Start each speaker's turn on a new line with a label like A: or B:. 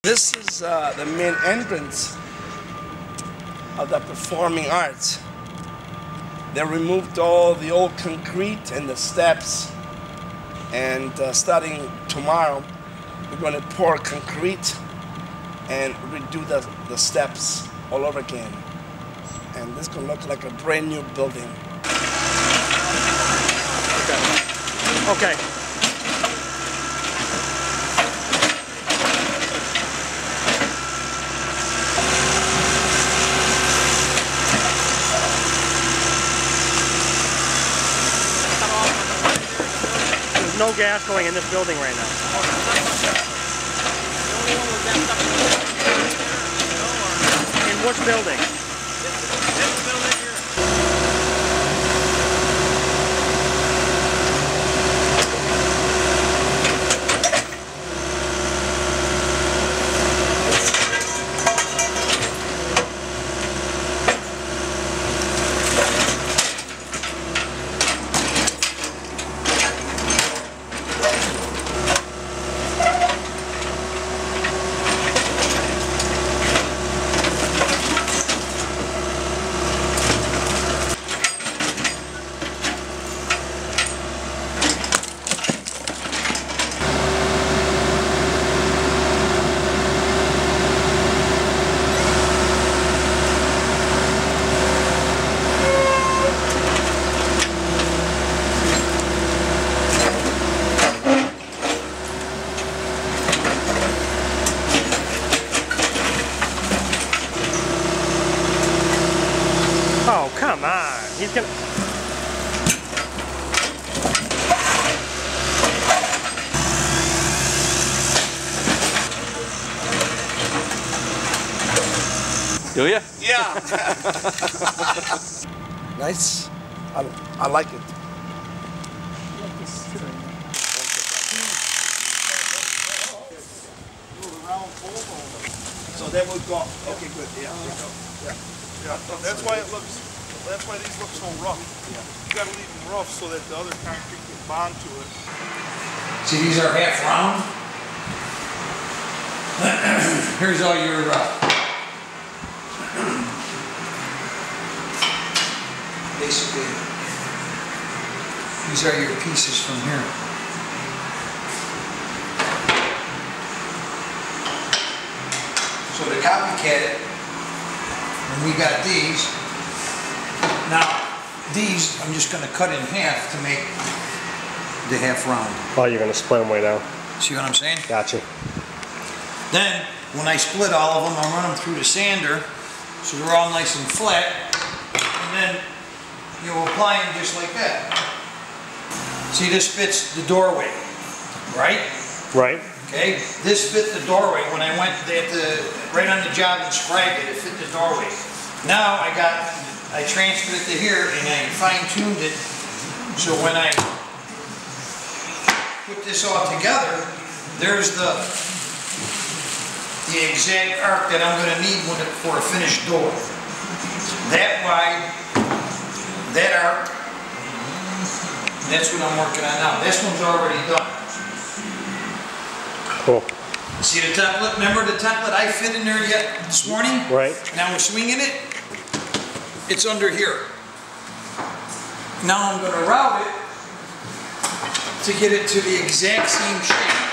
A: This is the main entrance of the performing arts. They removed all the old concrete and the steps, and starting tomorrow, we're going to pour concrete and redo the steps all over again. And this is going to look like a brand new building.
B: Okay. There's no gas going in this building right now. In which building?
C: This building here.
B: Oh, come on. He's gonna...
D: Do you?
A: Yeah. Nice. I like it. So that would go. Okay, good. Yeah.
C: Yeah, that's why it looks. That's why these look so rough. Yeah. You got to leave them rough so that the other concrete can bond to it.
E: See, these are half round. Here's all your basically, these are your pieces from here. So to copycat it, and we got these. Now, these I'm just going to cut in half to make the half round.
B: Oh, you're going to split them way down.
E: See what I'm saying?
B: Gotcha.
E: Then, when I split all of them, I'll run them through the sander so they're all nice and flat. And then you apply them just like that. See, this fits the doorway, right?
B: Right.
E: Okay, this fit the doorway. When I went right on the job and scribed it, it fit the doorway. Now I transferred it to here and I fine-tuned it so when I put this all together, there's the exact arc that I'm going to need for a finished door. That wide, that arc, that's what I'm working on now. This one's already done.
B: Cool.
E: See the template? Remember the template I fit in there yet this morning?
B: Right.
E: Now we're swinging it. It's under here. Now I'm going to route it to get it to the exact same shape.